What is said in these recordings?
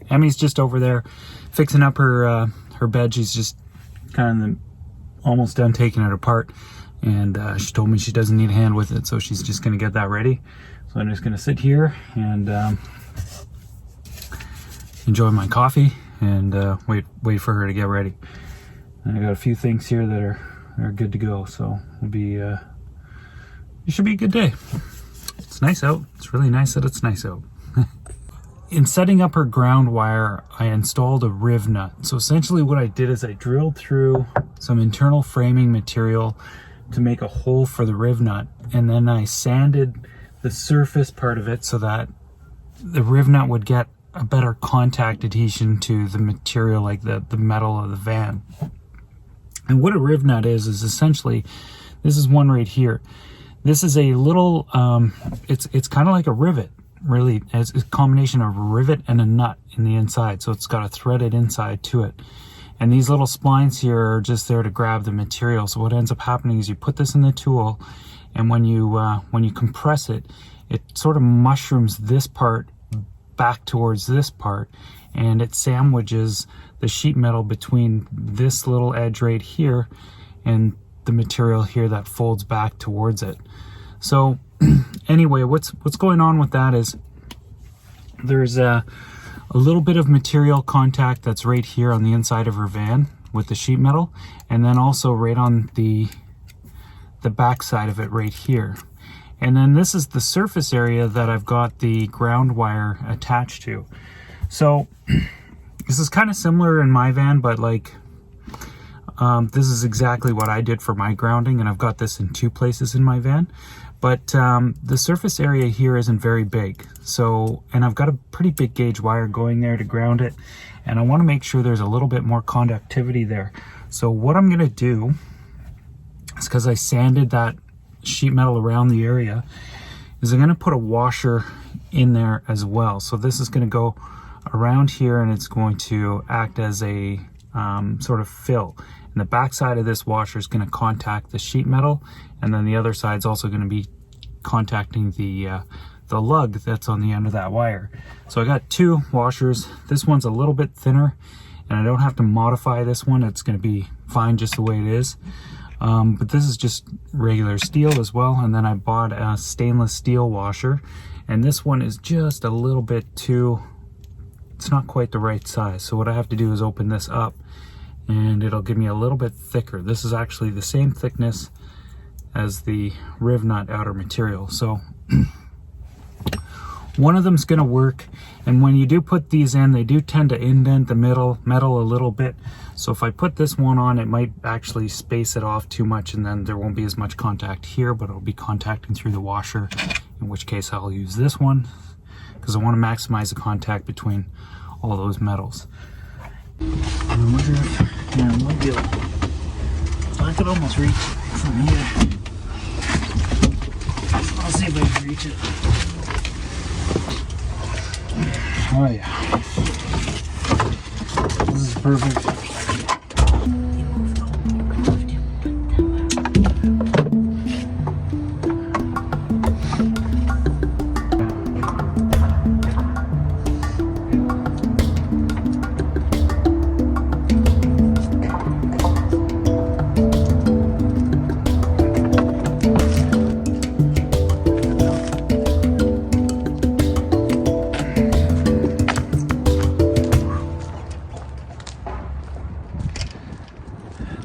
Emmy's just over there fixing up her her bed. She's just kind of almost done taking it apart, and she told me she doesn't need a hand with it, so she's just going to get that ready. So I'm just going to sit here and enjoy my coffee and wait for her to get ready. And I got a few things here that are good to go, so it'll be it should be a good day. It's nice out. It's really nice that it's nice out. In setting up her ground wire, I installed a rivnut. So essentially what I did is I drilled through some internal framing material to make a hole for the rivnut, and then I sanded the surface part of it so that the rivnut would get a better contact adhesion to the material, like the metal of the van. And what a rivnut is essentially, this is one right here. This is a little, it's kind of like a rivet, really. It's a combination of a rivet and a nut in the inside. So it's got a threaded inside to it. And these little splines here are just there to grab the material. So what ends up happening is you put this in the tool, and when you compress it, it sort of mushrooms this part back towards this part, and it sandwiches the sheet metal between this little edge right here and the material here that folds back towards it. So anyway, what's going on with that is there's a little bit of material contact that's right here on the inside of her van with the sheet metal, and then also right on the back side of it right here. And then this is the surface area that I've got the ground wire attached to. So this is kind of similar in my van, but like this is exactly what I did for my grounding, and I've got this in 2 places in my van. But the surface area here isn't very big. So, and I've got a pretty big gauge wire going there to ground it, and I want to make sure there's a little bit more conductivity there. So what I'm going to do is, because I sanded that sheet metal around the area, is I'm going to put a washer in there as well. So this is going to go around here, and it's going to act as a sort of fill. And the back side of this washer is going to contact the sheet metal, and then the other side is also going to be contacting the lug that's on the end of that wire. So I got 2 washers. This one's a little bit thinner, and I don't have to modify this one. It's going to be fine just the way it is. But this is just regular steel as well. And then I bought a stainless steel washer, and this one is just a little bit too, it's not quite the right size. So what I have to do is open this up, and it'll give me a little bit thicker. This is actually the same thickness as the rivnut outer material. So one of them's going to work, and when you do put these in, they do tend to indent the metal a little bit. So if I put this one on, it might actually space it off too much, and then there won't be as much contact here, but it'll be contacting through the washer, in which case I'll use this one because I want to maximize the contact between all those metals. I wonder if, yeah, I might be able, I could almost reach it from here. I'll see if I can reach it. Oh yeah, this is perfect.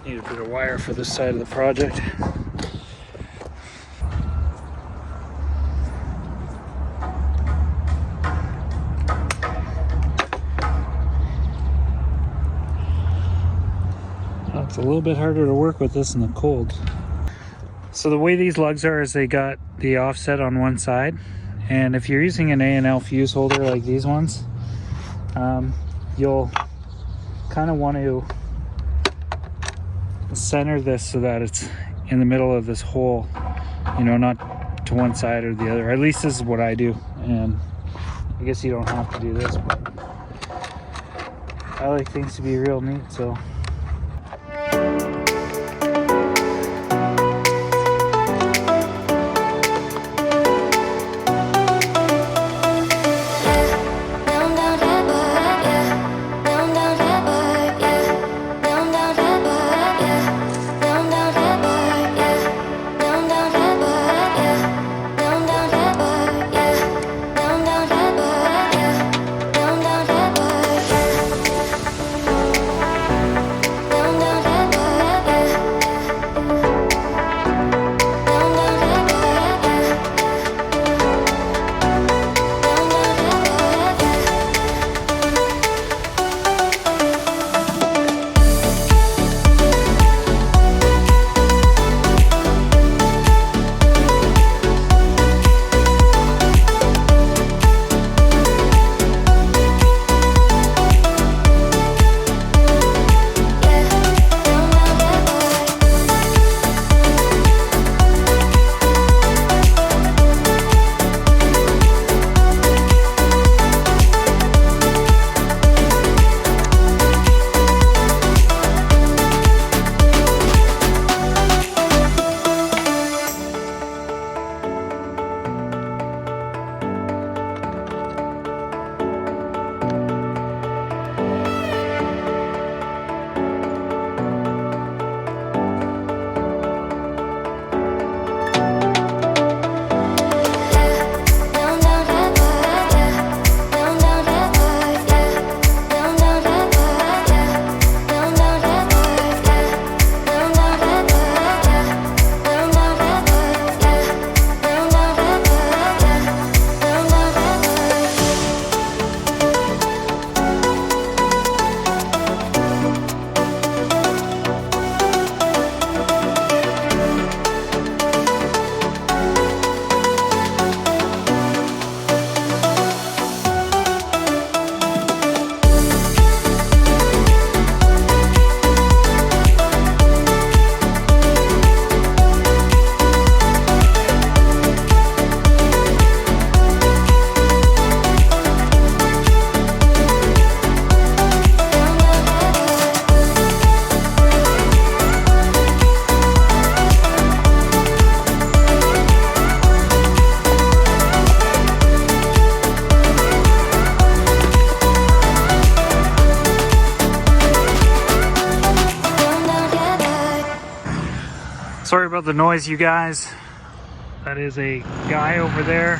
Need a bit of wire for this side of the project. Well, it's a little bit harder to work with this in the cold. So the way these lugs are is they got the offset on one side, and if you're using an A&L fuse holder like these ones, you'll kind of want to center this so that it's in the middle of this hole, you know, not to one side or the other. At least this is what I do, and I guess you don't have to do this, but I like things to be real neat, so. about the noise, you guys. That is a guy over there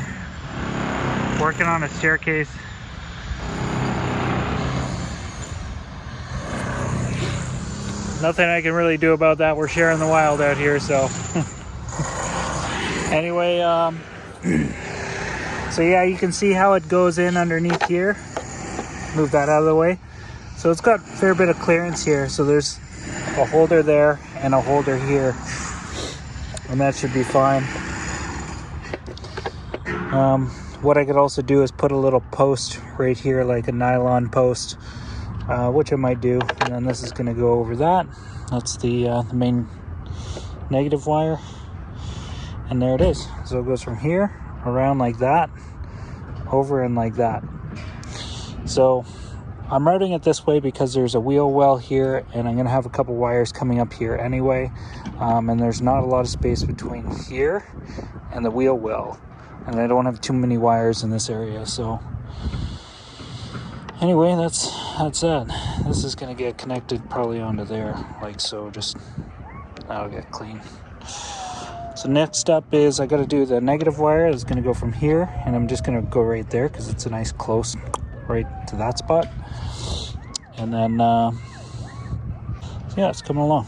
working on a staircase. Nothing I can really do about that. We're sharing the wild out here, so. Anyway, so yeah, you can see how it goes in underneath here. Move that out of the way. So it's got a fair bit of clearance here. So there's a holder there and a holder here. And that should be fine. What I could also do is put a little post right here, like a nylon post. Which I might do, and then this is going to go over that. That's the main negative wire, and there it is. So it goes from here around like that, over and like that. So I'm routing it this way because there's a wheel well here, and I'm going to have a couple wires coming up here anyway, and there's not a lot of space between here and the wheel well, and I don't have too many wires in this area. So anyway, that's it. This is gonna get connected probably onto there, like so. Just that'll get clean. So next up is I got to do the negative wire. It's gonna go from here, and I'm just gonna go right there because it's a nice close right to that spot. And then so yeah, it's coming along.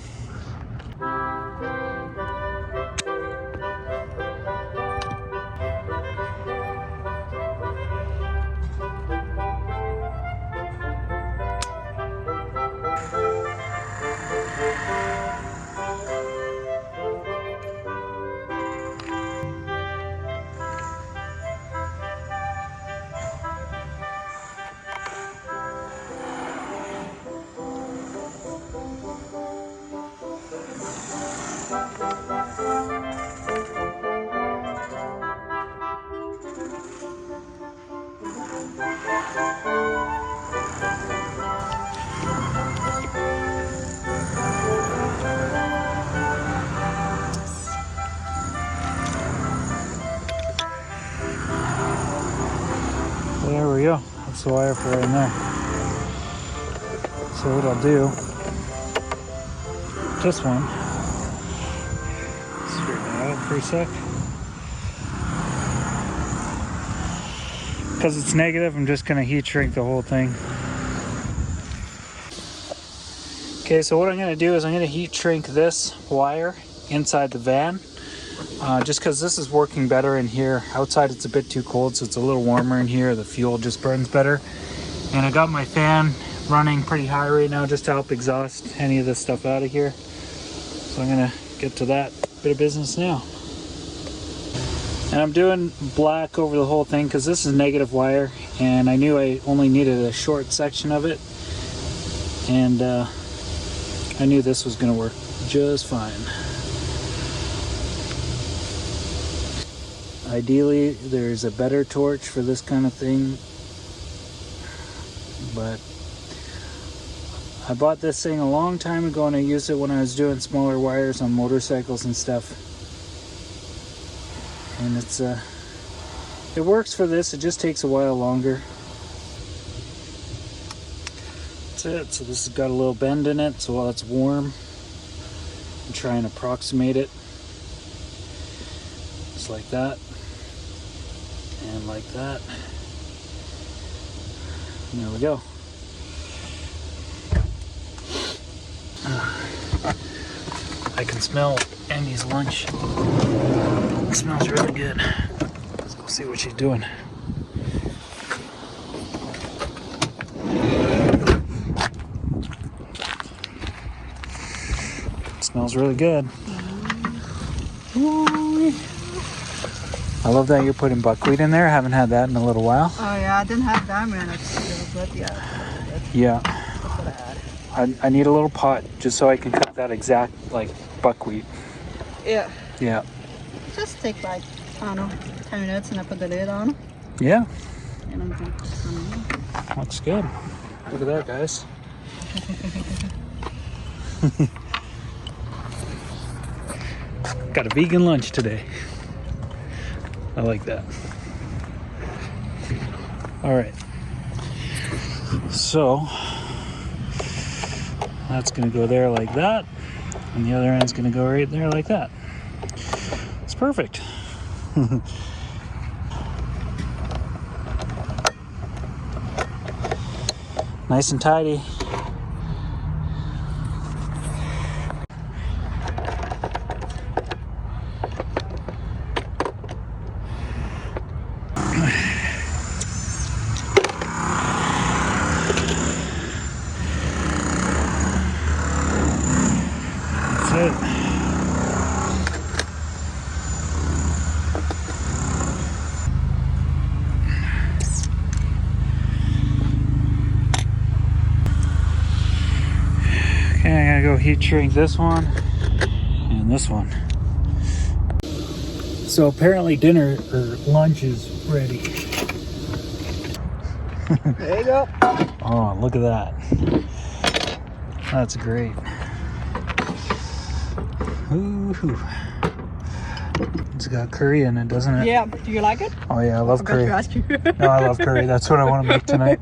There we go. That's the wire for right in there. So what I'll do, this one, straighten it out for a sec. Because it's negative, I'm just going to heat shrink the whole thing. Okay, so what I'm going to do is I'm going to heat shrink this wire inside the van. Just because this is working better in here. Outside it's a bit too cold, so it's a little warmer in here. The fuel just burns better. And I got my fan running pretty high right now just to help exhaust any of this stuff out of here. So I'm gonna get to that bit of business now. And I'm doing black over the whole thing because this is negative wire, and I knew I only needed a short section of it, and I knew this was gonna work just fine. Ideally, there's a better torch for this kind of thing, but I bought this thing a long time ago and I used it when I was doing smaller wires on motorcycles and stuff. And it works for this, it just takes a while longer. That's it. So this has got a little bend in it, so while it's warm, I'm trying to approximate it. Just like that. And like that. And there we go. I can smell Amy's lunch. It smells really good. Let's go see what she's doing. It smells really good. I love that you're putting buckwheat in there. I haven't had that in a little while. Oh yeah, I didn't have that minutes, but yeah. Yeah. That's what I had. I need a little pot just so I can cook that exact like buckwheat. Yeah. Yeah. Just take like, I don't know, 10 minutes and I put the lid on. Yeah. And I'm going to some. That's good. Look at that, guys. Got a vegan lunch today. I like that. All right. So that's going to go there like that. And the other end's going to go right there like that. It's perfect. Nice and tidy. That's it. Okay, I'm gonna go heat shrink this one and this one. So apparently dinner or lunch is ready. There you go. Oh, look at that. That's great. Ooh. It's got curry in it, doesn't it? Yeah. Do you like it? Oh yeah, I love I forgot curry. to ask you. No, I love curry. That's what I want to make tonight.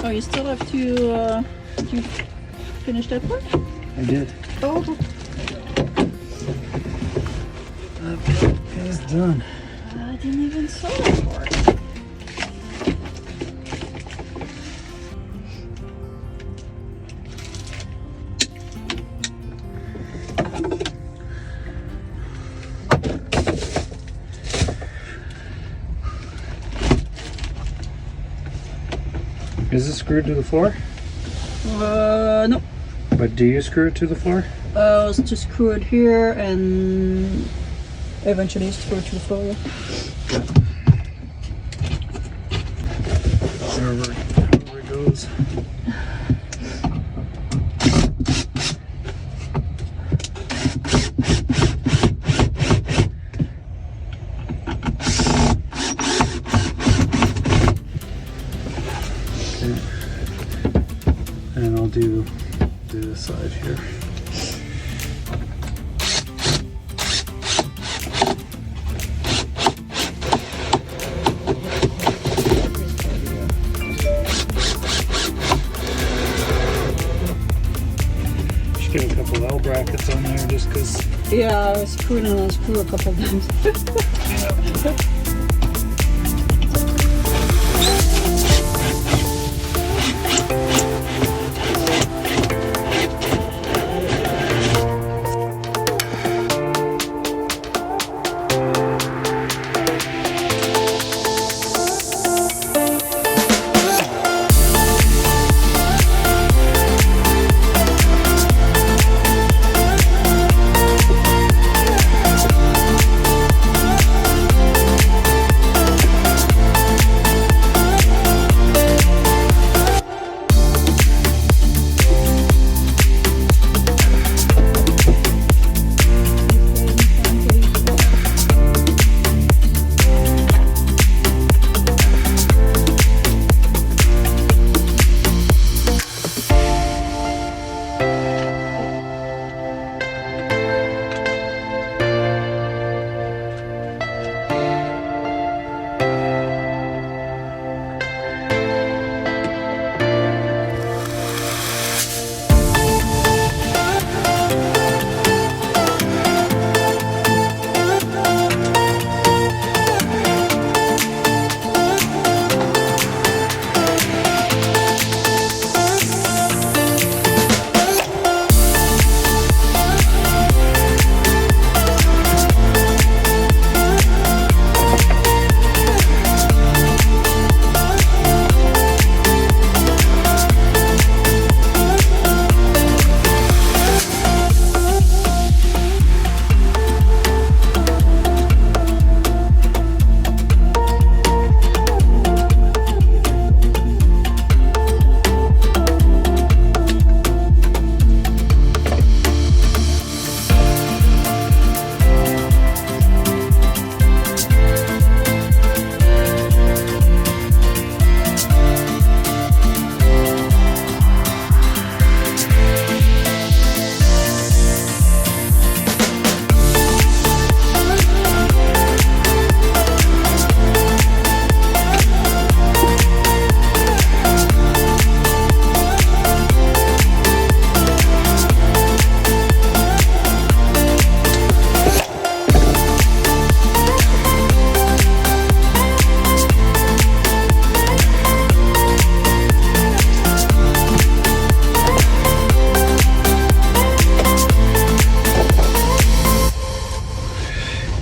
Oh, you still have to finish that part? I did. Oh. That is done. I didn't even saw that part. Is it screwed to the floor? No. But do you screw it to the floor? It's just screw it here and eventually screw it to the floor. Wherever it goes. And I'll do this side here. Just get a couple L brackets on there just because Yeah, I was screwing on a screw a couple times.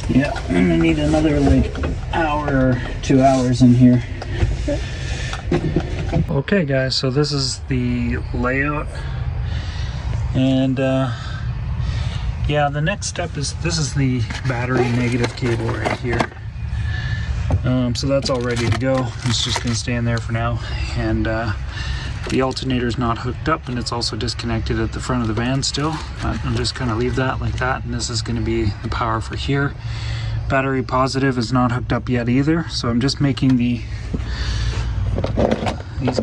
Yeah, I'm gonna need another like hour or 2 hours in here. Okay guys, so this is the layout, and yeah, the next step is, this is the battery negative cable right here. So that's all ready to go. It's just gonna stay in there for now, and the alternator is not hooked up, and it's also disconnected at the front of the van still. I'm just gonna leave that like that, and this is gonna be the power for here. Battery positive is not hooked up yet either, so I'm just making these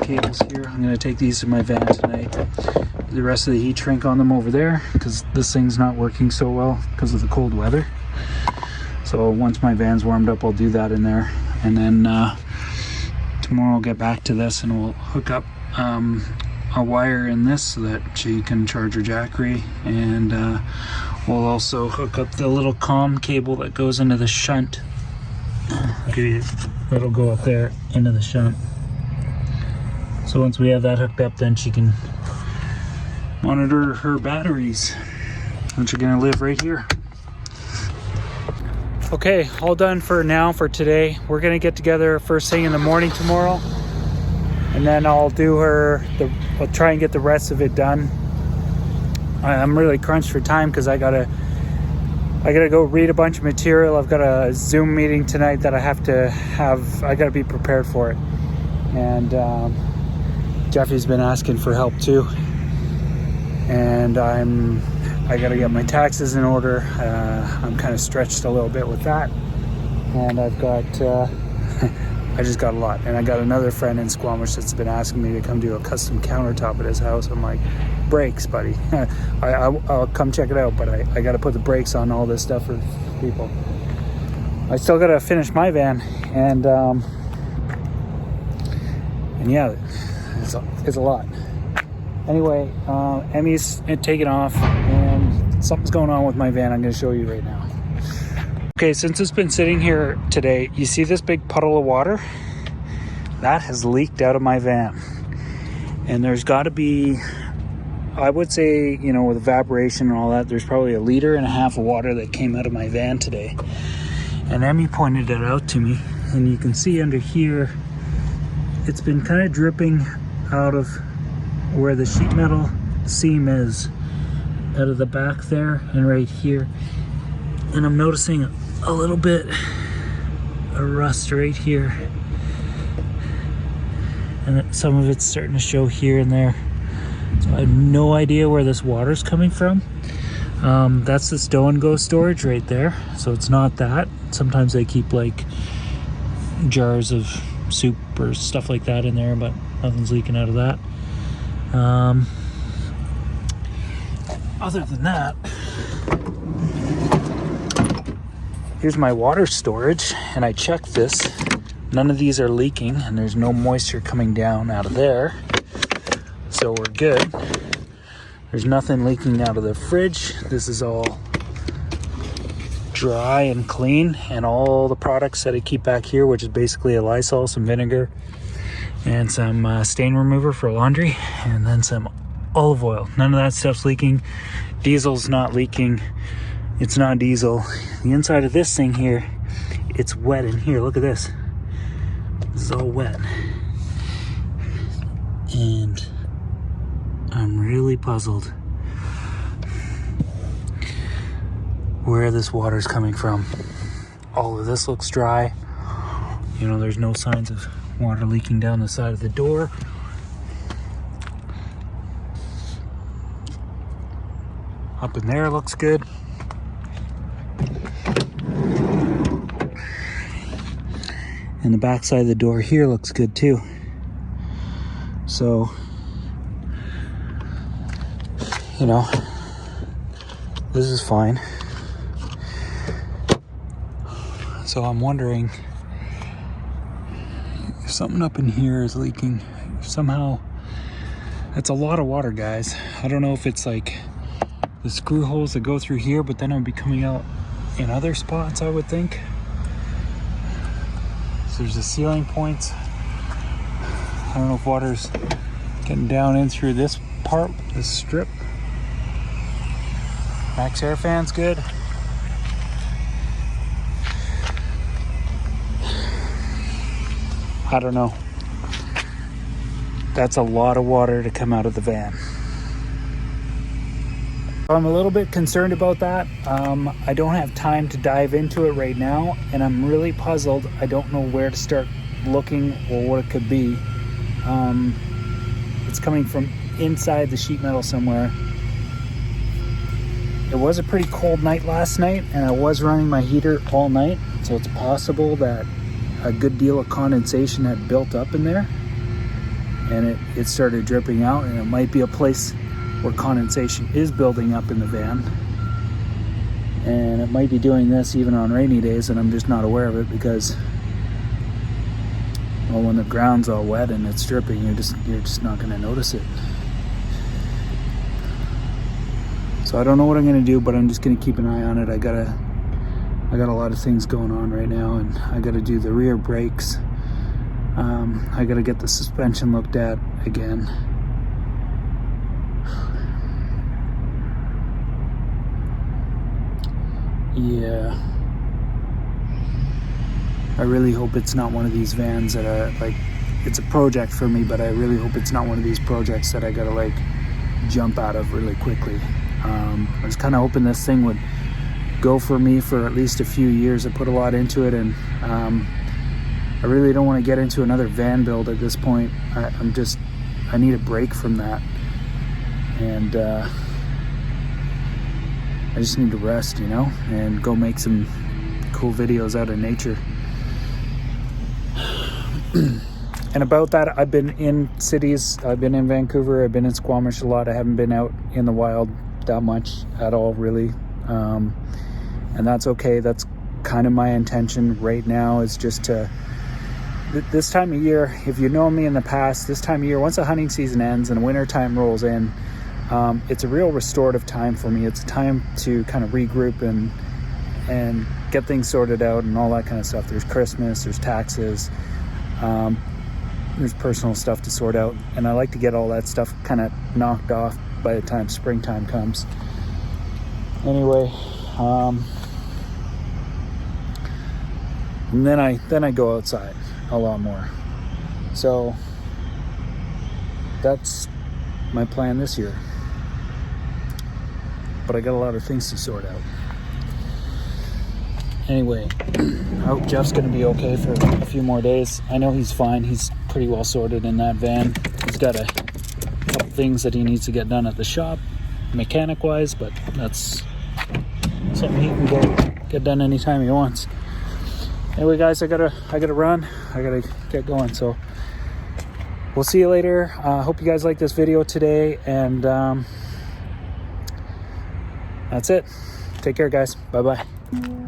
cables here. I'm gonna take these to my van tonight. The rest of the heat shrink on them over there, because this thing's not working so well because of the cold weather. So once my van's warmed up, I'll do that in there, and then tomorrow I'll get back to this and we'll hook up a wire in this so that she can charge her Jackery, and we'll also hook up the little comm cable that goes into the shunt. It'll go up there into the shunt. So once we have that hooked up, then she can monitor her batteries, which are gonna live right here. Okay, all done for now for today. We're gonna get together first thing in the morning tomorrow, and then I'll try and get the rest of it done. I'm really crunched for time because I gotta go read a bunch of material. I've got a Zoom meeting tonight that I gotta be prepared for it. And Jeffy's been asking for help too. And I gotta get my taxes in order. I'm kind of stretched a little bit with that. And I've got, I just got a lot. And I got another friend in Squamish that's been asking me to come do a custom countertop at his house. I'm like, brakes, buddy. I'll come check it out, but I got to put the brakes on all this stuff for people. I still got to finish my van, and yeah, it's a lot. Anyway, Emmy's taking off, and something's going on with my van. I'm going to show you right now. Okay, since it's been sitting here today, you see this big puddle of water? That has leaked out of my van. And there's got to be, I would say, you know, with evaporation and all that, there's probably 1.5 liters of water that came out of my van today. And Emmy pointed it out to me. And you can see under here, it's been kind of dripping out of where the sheet metal seam is, out of the back there and right here. And I'm noticing a little bit of rust right here, and some of it's starting to show here and there. So I have no idea where this water's coming from. That's the stow and go storage right there, so it's not that. Sometimes they keep like jars of soup or stuff like that in there, but nothing's leaking out of that. Other than that, here's my water storage, and I checked this. None of these are leaking, and there's no moisture coming down out of there. So we're good. There's nothing leaking out of the fridge. This is all dry and clean, and all the products that I keep back here, which is basically a Lysol, some vinegar, and some stain remover for laundry, and then some olive oil. None of that stuff's leaking. Diesel's not leaking. It's not diesel. The inside of this thing here, it's wet in here. Look at this. This is all wet. And I'm really puzzled where this water is coming from. All of this looks dry. You know, there's no signs of water leaking down the side of the door. Up in there looks good. And the back side of the door here looks good too. So, you know, this is fine. So I'm wondering if something up in here is leaking. Somehow, it's a lot of water, guys. I don't know if it's like the screw holes that go through here, but then it'll be coming out in other spots, I would think. So there's the sealing points. I don't know if water's getting down in through this part, this strip. Max air fan's good. I don't know. That's a lot of water to come out of the van. I'm a little bit concerned about that. I don't have time to dive into it right now, and I'm really puzzled. I don't know where to start looking or what it could be. It's coming from inside the sheet metal somewhere. It was a pretty cold night last night, and I was running my heater all night, so it's possible that a good deal of condensation had built up in there, and it started dripping out, and it might be a place where condensation is building up in the van, and it might be doing this even on rainy days, and I'm just not aware of it because, well, when the ground's all wet and it's dripping, you're just not going to notice it. So I don't know what I'm going to do, but I'm just going to keep an eye on it. I got a lot of things going on right now, and I got to do the rear brakes. I got to get the suspension looked at again. Yeah, I really hope it's not one of these vans that are like, it's a project for me, but I really hope it's not one of these projects that I gotta like jump out of really quickly. I was kind of hoping this thing would go for me for at least a few years. I put a lot into it, and I really don't want to get into another van build at this point. I need a break from that, and I just need to rest, you know, and go make some cool videos out of nature. And about that, I've been in cities. I've been in Vancouver. I've been in Squamish a lot. I haven't been out in the wild that much at all, really. And that's okay. That's kind of my intention right now, is just to, this time of year, if you know me in the past, this time of year, once the hunting season ends and winter time rolls in, it's a real restorative time for me. It's a time to kind of regroup and get things sorted out and all that kind of stuff. There's Christmas, there's taxes, there's personal stuff to sort out, and I like to get all that stuff kind of knocked off by the time springtime comes. Anyway, and then I go outside a lot more. So that's my plan this year. But I got a lot of things to sort out. Anyway, I hope Jeff's going to be okay for a few more days. I know he's fine. He's pretty well sorted in that van. He's got a couple things that he needs to get done at the shop, mechanic-wise, but that's something he can get done anytime he wants. Anyway, guys, I gotta run. I gotta get going. So we'll see you later. Hope you guys like this video today, and that's it. Take care, guys. Bye-bye.